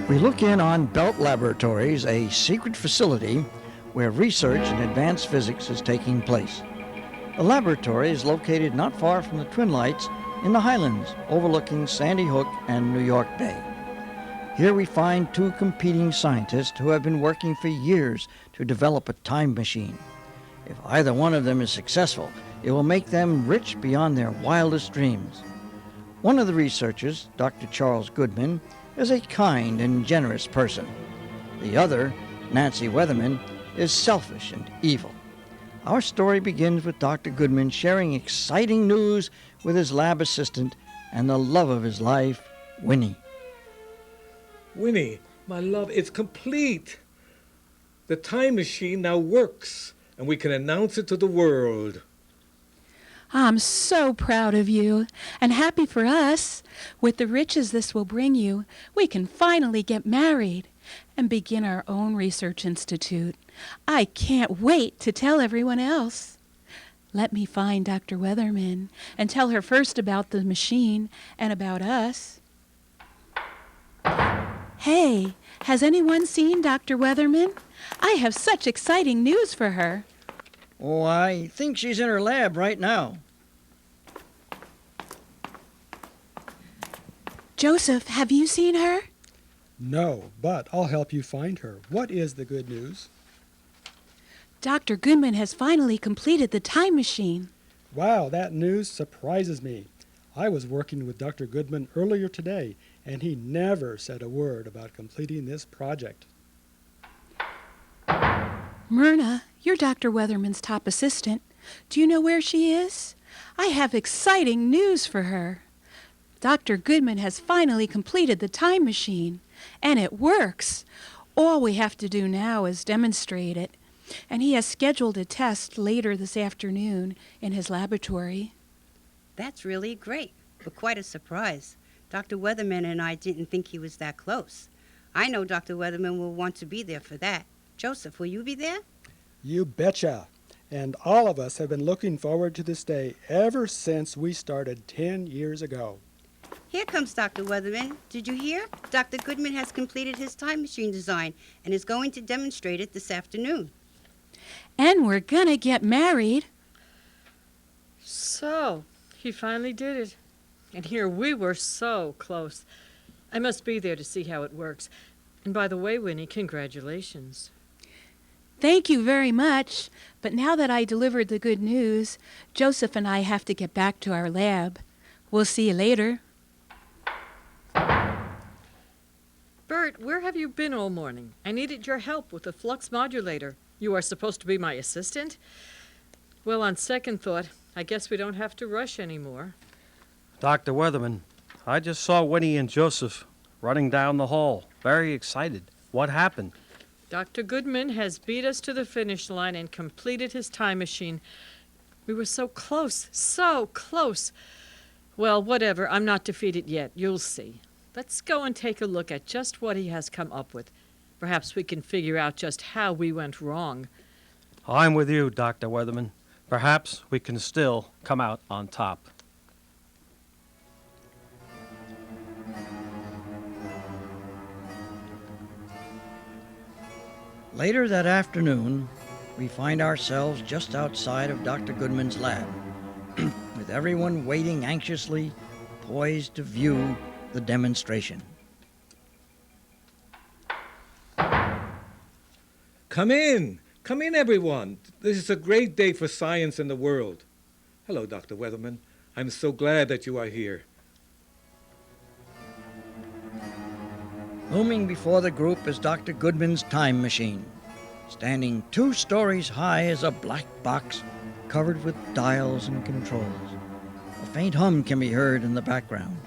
We look in on Belt Laboratories, a secret facility where research in advanced physics is taking place. The laboratory is located not far from the Twin Lights in the Highlands, overlooking Sandy Hook and New York Bay. Here we find two competing scientists who have been working for years to develop a time machine. If either one of them is successful, it will make them rich beyond their wildest dreams. One of the researchers, Dr. Charles Goodman, is a kind and generous person. The other, Nancy Weatherman, is selfish and evil. Our story begins with Dr. Goodman sharing exciting news with his lab assistant and the love of his life, Winnie. Winnie, my love, it's complete. The time machine now works, and we can announce it to the world. I'm so proud of you, and happy for us. With the riches this will bring you, we can finally get married and begin our own research institute. I can't wait to tell everyone else. Let me find Dr. Weatherman and tell her first about the machine and about us. Hey, has anyone seen Dr. Weatherman? I have such exciting news for her. Oh, I think she's in her lab right now. Joseph, have you seen her? No, but I'll help you find her. What is the good news? Dr. Goodman has finally completed the time machine. Wow, that news surprises me. I was working with Dr. Goodman earlier today, and he never said a word about completing this project. Myrna, you're Dr. Weatherman's top assistant. Do you know where she is? I have exciting news for her. Dr. Goodman has finally completed the time machine, and it works. All we have to do now is demonstrate it, and he has scheduled a test later this afternoon in his laboratory. That's really great, but quite a surprise. Dr. Weatherman and I didn't think he was that close. I know Dr. Weatherman will want to be there for that. Joseph, will you be there? You betcha. And all of us have been looking forward to this day ever since we started 10 years ago. Here comes Dr. Weatherman. Did you hear? Dr. Goodman has completed his time machine design and is going to demonstrate it this afternoon. And we're gonna get married. So, he finally did it. And here we were so close. I must be there to see how it works. And by the way, Winnie, congratulations. Thank you very much. But now that I delivered the good news, Joseph and I have to get back to our lab. We'll see you later. Bert, where have you been all morning? I needed your help with the flux modulator. You are supposed to be my assistant? Well, on second thought, I guess we don't have to rush anymore. Dr. Weatherman, I just saw Winnie and Joseph running down the hall, very excited. What happened? Dr. Goodman has beat us to the finish line and completed his time machine. We were so close, so close. Well, whatever, I'm not defeated yet. You'll see. Let's go and take a look at just what he has come up with. Perhaps we can figure out just how we went wrong. I'm with you, Dr. Weatherman. Perhaps we can still come out on top. Later that afternoon, we find ourselves just outside of Dr. Goodman's lab, with everyone waiting anxiously, poised to view the demonstration. Come in, everyone. This is a great day for science and the world. Hello, Dr. Weatherman. I'm so glad that you are here. Looming before the group is Dr. Goodman's time machine. Standing 2 stories high is a black box covered with dials and controls. A faint hum can be heard in the background.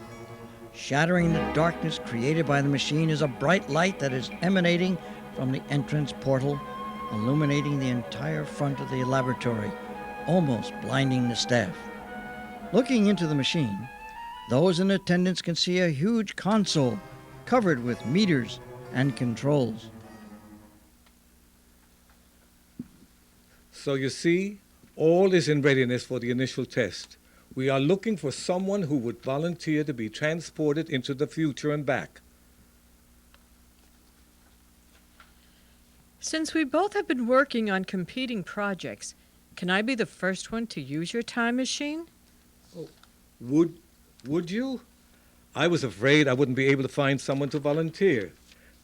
Shattering the darkness created by the machine is a bright light that is emanating from the entrance portal, illuminating the entire front of the laboratory, almost blinding the staff. Looking into the machine, those in attendance can see a huge console covered with meters and controls. So you see, all is in readiness for the initial test. We are looking for someone who would volunteer to be transported into the future and back. Since we both have been working on competing projects, can I be the first one to use your time machine? Would you? I was afraid I wouldn't be able to find someone to volunteer.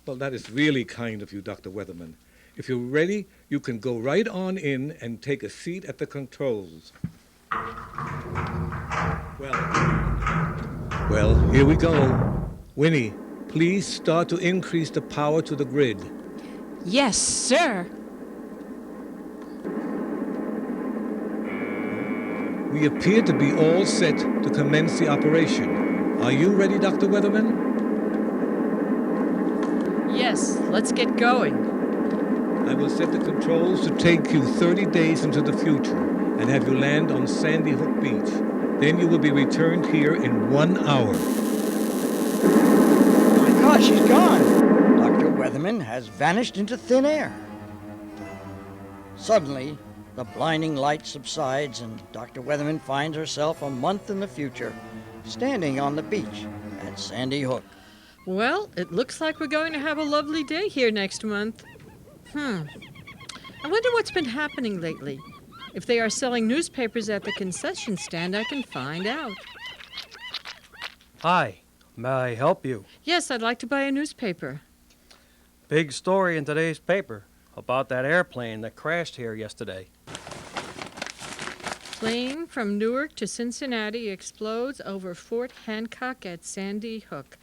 Well, that is really kind of you, Dr. Weatherman. If you're ready, you can go right on in and take a seat at the controls. Well, here we go. Winnie, please start to increase the power to the grid. Yes, sir. We appear to be all set to commence the operation. Are you ready, Dr. Weatherman? Yes, let's get going. I will set the controls to take you 30 days into the future and have you land on Sandy Hook Beach. Then you will be returned here in 1 hour. Oh my gosh, she's gone! Dr. Weatherman has vanished into thin air. Suddenly, the blinding light subsides and Dr. Weatherman finds herself a month in the future, standing on the beach at Sandy Hook. Well, it looks like we're going to have a lovely day here next month. I wonder what's been happening lately. If they are selling newspapers at the concession stand, I can find out. Hi, may I help you? Yes, I'd like to buy a newspaper. Big story in today's paper about that airplane that crashed here yesterday. Plane from Newark to Cincinnati explodes over Fort Hancock at Sandy Hook.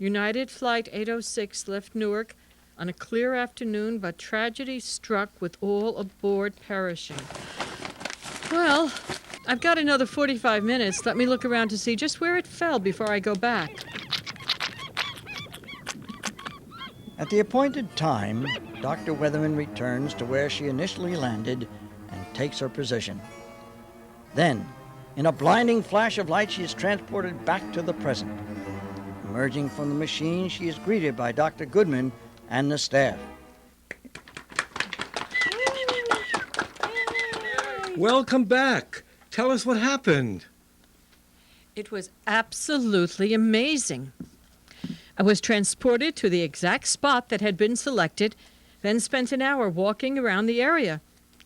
United Flight 806 left Newark on a clear afternoon, but tragedy struck with all aboard perishing. Well, I've got another 45 minutes. Let me look around to see just where it fell before I go back. At the appointed time, Dr. Weatherman returns to where she initially landed and takes her position. Then, in a blinding flash of light, she is transported back to the present. Emerging from the machine, she is greeted by Dr. Goodman and the staff. Welcome back. Tell us what happened. It was absolutely amazing. I was transported to the exact spot that had been selected, then spent an hour walking around the area.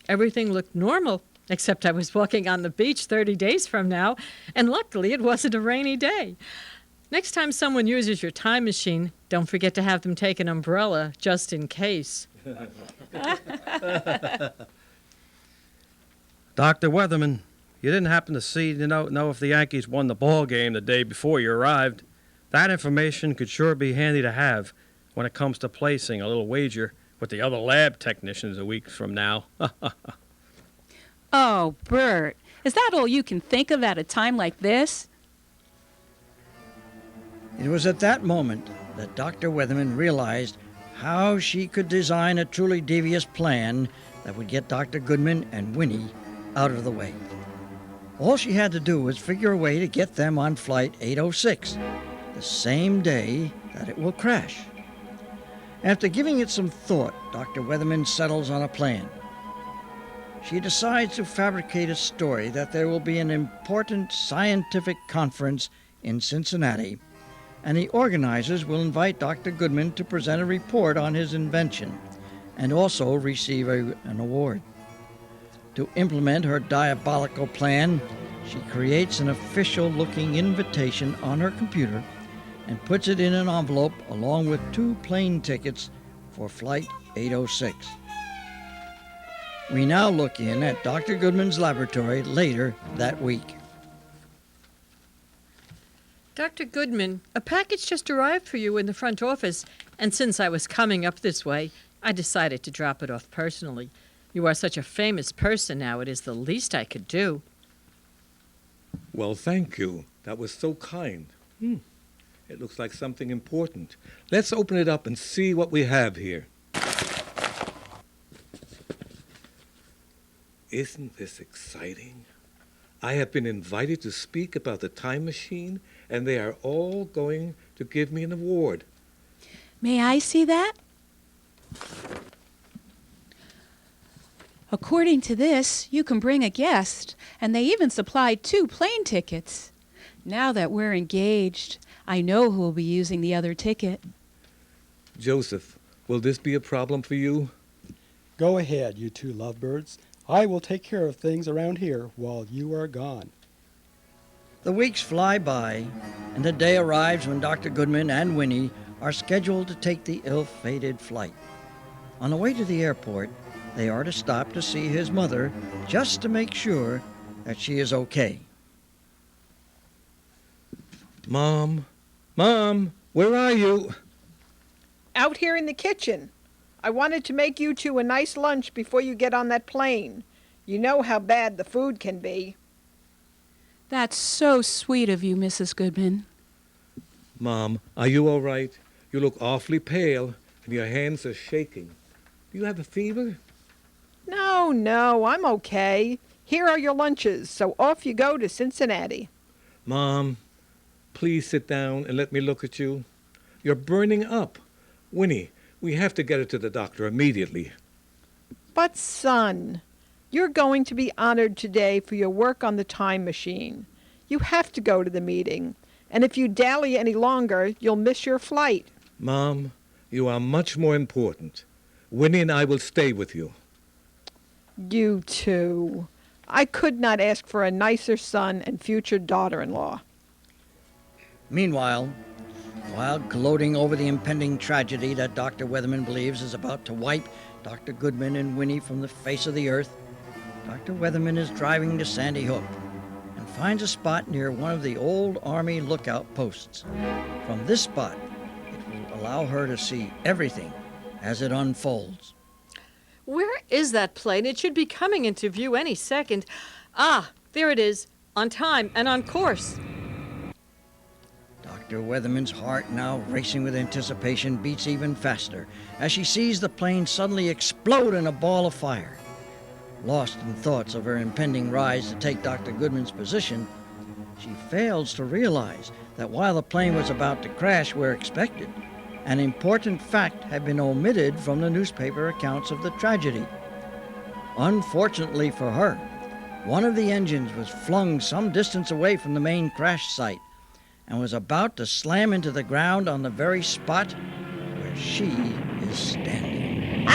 Everything looked normal, except I was walking on the beach 30 days from now, and luckily it wasn't a rainy day. Next time someone uses your time machine, don't forget to have them take an umbrella, just in case. Dr. Weatherman, you didn't happen to know if the Yankees won the ball game the day before you arrived. That information could sure be handy to have when it comes to placing a little wager with the other lab technicians a week from now. Oh, Bert, is that all you can think of at a time like this? It was at that moment that Dr. Weatherman realized how she could design a truly devious plan that would get Dr. Goodman and Winnie out of the way. All she had to do was figure a way to get them on Flight 806, the same day that it will crash. After giving it some thought, Dr. Weatherman settles on a plan. She decides to fabricate a story that there will be an important scientific conference in Cincinnati, and the organizers will invite Dr. Goodman to present a report on his invention and also receive an award. To implement her diabolical plan, she creates an official-looking invitation on her computer and puts it in an envelope along with 2 plane tickets for Flight 806. We now look in at Dr. Goodman's laboratory later that week. Dr. Goodman, a package just arrived for you in the front office, and since I was coming up this way, I decided to drop it off personally. You are such a famous person now, it is the least I could do. Well, thank you. That was so kind. It looks like something important. Let's open it up and see what we have here. Isn't this exciting? I have been invited to speak about the time machine, and they are all going to give me an award. May I see that? According to this, you can bring a guest, and they even supplied 2 plane tickets. Now that we're engaged, I know who will be using the other ticket. Joseph, will this be a problem for you? Go ahead, you two lovebirds. I will take care of things around here while you are gone. The weeks fly by, and the day arrives when Dr. Goodman and Winnie are scheduled to take the ill-fated flight. On the way to the airport, they are to stop to see his mother just to make sure that she is okay. Mom, where are you? Out here in the kitchen. I wanted to make you two a nice lunch before you get on that plane. You know how bad the food can be. That's so sweet of you, Mrs. Goodman. Mom, are you all right? You look awfully pale, and your hands are shaking. Do you have a fever? No, I'm okay. Here are your lunches, so off you go to Cincinnati. Mom, please sit down and let me look at you. You're burning up. Winnie, we have to get her to the doctor immediately. But, son, you're going to be honored today for your work on the time machine. You have to go to the meeting, and if you dally any longer, you'll miss your flight. Mom, you are much more important. Winnie and I will stay with you. You two. I could not ask for a nicer son and future daughter-in-law. Meanwhile, while gloating over the impending tragedy that Dr. Weatherman believes is about to wipe Dr. Goodman and Winnie from the face of the earth, Dr. Weatherman is driving to Sandy Hook and finds a spot near one of the old Army lookout posts. From this spot, it will allow her to see everything as it unfolds. Where is that plane? It should be coming into view any second. Ah, there it is, on time and on course. Dr. Weatherman's heart, now racing with anticipation, beats even faster as she sees the plane suddenly explode in a ball of fire. Lost in thoughts of her impending rise to take Dr. Goodman's position, she fails to realize that while the plane was about to crash where expected, an important fact had been omitted from the newspaper accounts of the tragedy. Unfortunately for her, one of the engines was flung some distance away from the main crash site and was about to slam into the ground on the very spot where she is standing.